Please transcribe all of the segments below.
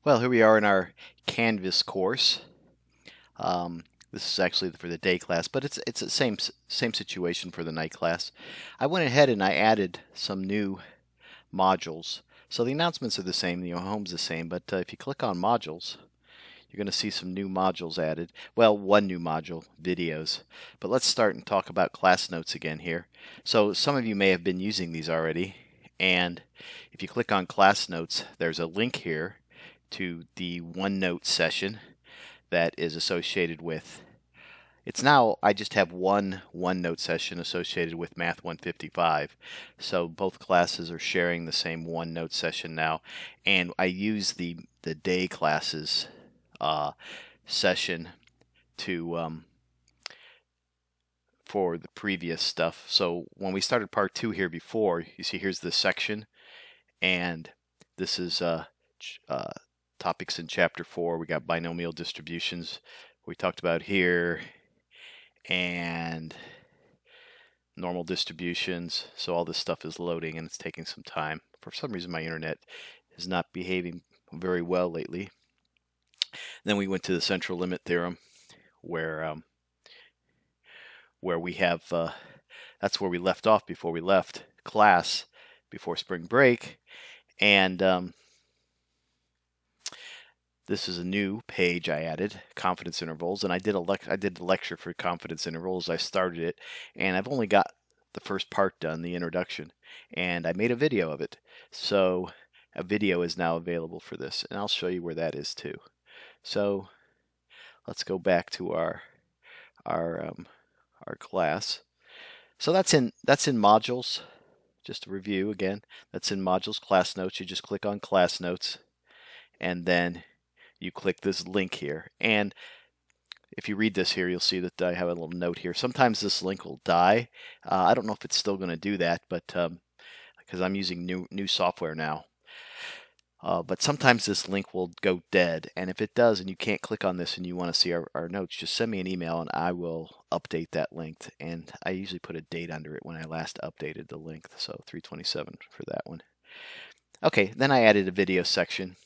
Well, here we are in our Canvas course. This is actually for the day class, but it's the same situation for the night class. I went ahead and I added some new modules. So the announcements are the same, the home's the same, but if you click on modules, you're going to see some new modules added. Well, one new module, videos. But let's start and talk about class notes again here. So some of you may have been using these already, and if you click on class notes, there's a link here to the OneNote session that is associated with. It's now, I just have one OneNote session associated with Math 155. So both classes are sharing the same OneNote session now. And I use the day classes session to for the previous stuff. So when we started part 2 here before, you see here's the section, and this is topics in chapter 4. We got binomial distributions we talked about here, and normal distributions. So all this stuff is loading and it's taking some time. For some reason my internet is not behaving very well lately. Then we went to the central limit theorem, where we have that's where we left off before we left class before spring break. And this is a new page I added, confidence intervals, and I did the lecture for confidence intervals. I started it, and I've only got the first part done, the introduction, and I made a video of it. So a video is now available for this, and I'll show you where that is too. So let's go back to our class. So that's in modules. Just to review again, that's in modules, class notes. You just click on class notes, and then you click this link here. And if you read this here, you'll see that I have a little note here. Sometimes this link will die. I don't know if it's still going to do that, but because I'm using new software now. But sometimes this link will go dead, and if it does and you can't click on this and you want to see our notes, just send me an email and I will update that link. And I usually put a date under it when I last updated the link, so 3/27 for that one. Okay, then I added a video section.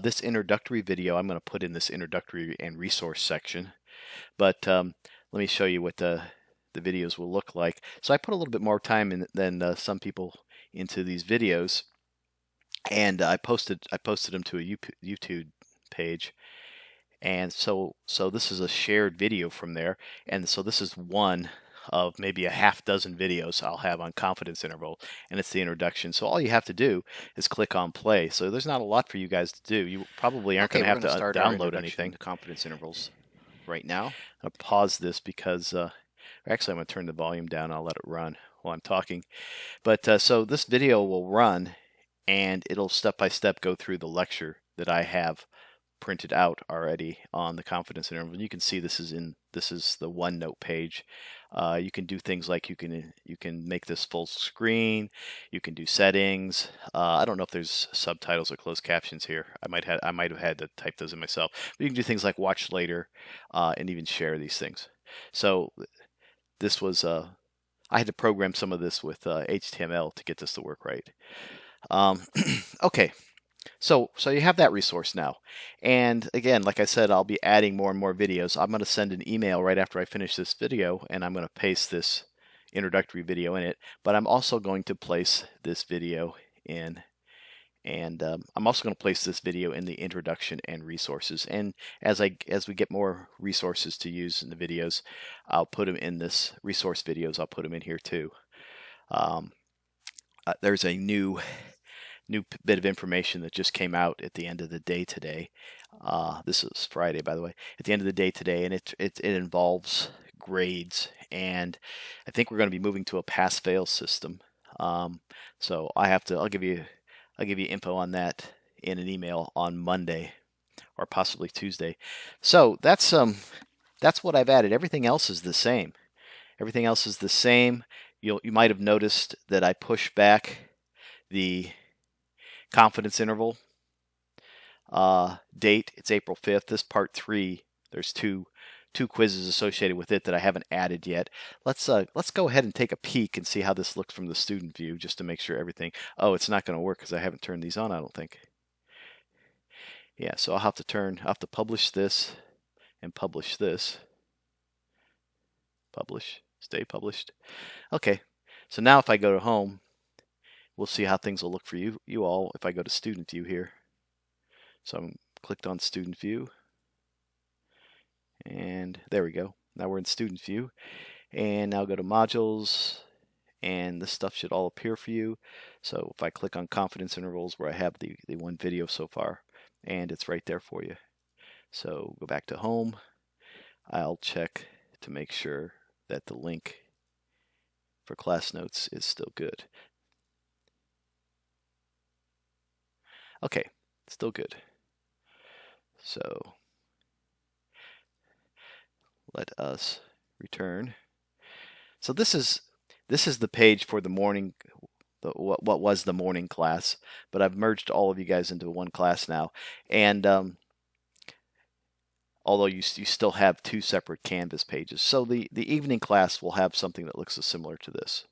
This introductory video I'm going to put in this introductory and resource section, but let me show you what the videos will look like. So I put a little bit more time in than some people into these videos, and I posted them to a YouTube page. And so this is a shared video from there, and so this is one of maybe a half dozen videos I'll have on confidence interval, and it's the introduction. So all you have to do is click on play. So there's not a lot for you guys to do. You probably aren't going to have to download anything. To confidence intervals right now. I'm going to pause this because actually I'm going to turn the volume down. I'll let it run while I'm talking. But so this video will run, and it'll step by step go through the lecture that I have printed out already on the confidence interval. You can see this is the OneNote page. You can do things like you can make this full screen. You can do settings. I don't know if there's subtitles or closed captions here. I might have had to type those in myself. But you can do things like watch later, and even share these things. So this was I had to program some of this with HTML to get this to work right. Okay. So you have that resource now. And again, like I said, I'll be adding more and more videos. I'm going to send an email right after I finish this video, and I'm going to paste this introductory video in it. But I'm also going to place this video in, and I'm also going to place this video in the introduction and resources. And as we get more resources to use in the videos, I'll put them in this resource videos. I'll put them in here too. There's a new bit of information that just came out at the end of the day today. This is Friday, by the way. At the end of the day today, and it involves grades, and I think we're going to be moving to a pass-fail system. So I'll give you info on that in an email on Monday or possibly Tuesday. So that's what I've added. Everything else is the same. Everything else is the same. You might have noticed that I pushed back the confidence interval date. It's April 5th. This part 3, there's two quizzes associated with it that I haven't added yet. Let's go ahead and take a peek and see how this looks from the student view, just to make sure everything. Oh, it's not going to work because I haven't turned these on, I don't think. Yeah, so I'll have to publish this and publish this. Publish, stay published. Okay, so now if I go to home, we'll see how things will look for you all if I go to student view here. So I'm clicked on student view, and there we go. Now we're in student view, and now go to modules, and this stuff should all appear for you. So if I click on confidence intervals where I have the one video so far, and it's right there for you. So go back to home. I'll check to make sure that the link for class notes is still good. Okay, still good. So let us return. So this is the page for the morning, what was the morning class, but I've merged all of you guys into one class now. And although you still have two separate Canvas pages. So the evening class will have something that looks similar to this.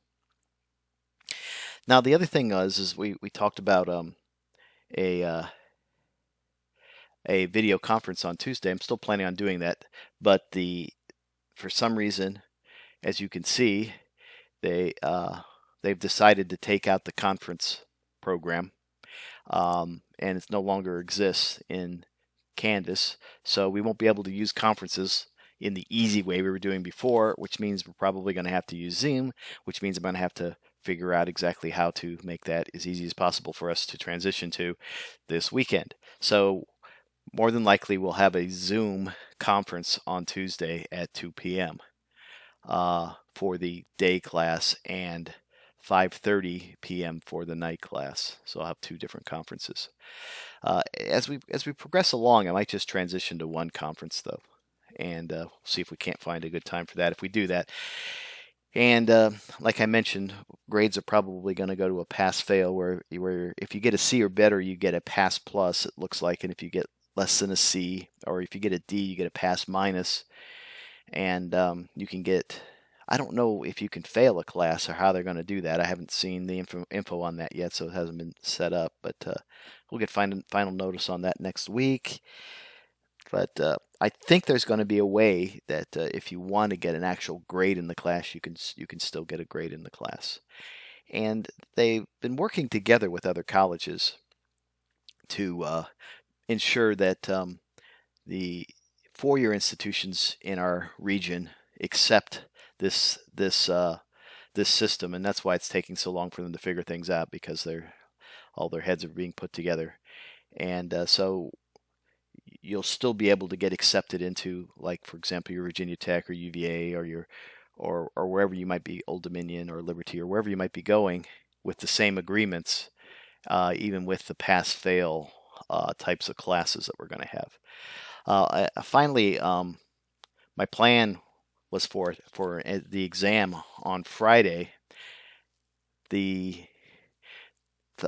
Now the other thing is we talked about a video conference on Tuesday. I'm still planning on doing that, but for some reason, as you can see, they've decided to take out the conference program, and it no longer exists in Canvas, so we won't be able to use conferences in the easy way we were doing before, which means we're probably going to have to use Zoom, which means I'm going to have to figure out exactly how to make that as easy as possible for us to transition to this weekend. So more than likely we'll have a Zoom conference on Tuesday at 2 p.m. For the day class and 5:30 p.m. for the night class. So I'll have two different conferences. As we progress along, I might just transition to one conference though, and we'll see if we can't find a good time for that. If we do that, and like I mentioned, grades are probably going to go to a pass-fail, where if you get a C or better, you get a pass plus. It looks like, and if you get less than a C, or if you get a D, you get a pass minus, and you can get. I don't know if you can fail a class or how they're going to do that. I haven't seen the info on that yet, so it hasn't been set up. But we'll get final notice on that next week. But I think there's going to be a way that if you want to get an actual grade in the class, you can still get a grade in the class. And they've been working together with other colleges to ensure that the four-year institutions in our region accept this system, and that's why it's taking so long for them to figure things out, because all their heads are being put together. And so you'll still be able to get accepted into, like, for example, your Virginia Tech or UVA or wherever you might be, Old Dominion or Liberty or wherever you might be going, with the same agreements, even with the pass-fail types of classes that we're going to have. Finally, my plan was for the exam on Friday.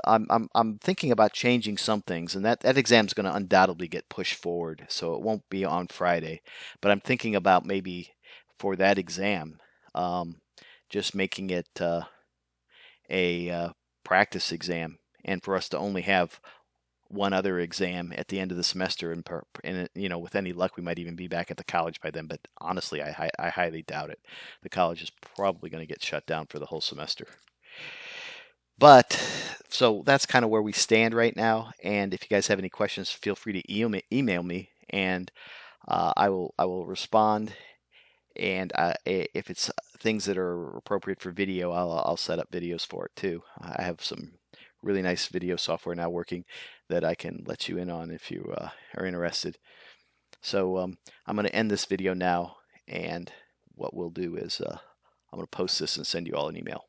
I'm thinking about changing some things, and that exam is going to undoubtedly get pushed forward, so it won't be on Friday. But I'm thinking about maybe for that exam, just making it a practice exam, and for us to only have one other exam at the end of the semester, and with any luck, we might even be back at the college by then. But honestly, I highly doubt it. The college is probably going to get shut down for the whole semester. But so that's kind of where we stand right now. And if you guys have any questions, feel free to email me, and I will respond. And if it's things that are appropriate for video, I'll set up videos for it too. I have some really nice video software now working that I can let you in on if you are interested. So I'm going to end this video now, and what we'll do is I'm going to post this and send you all an email.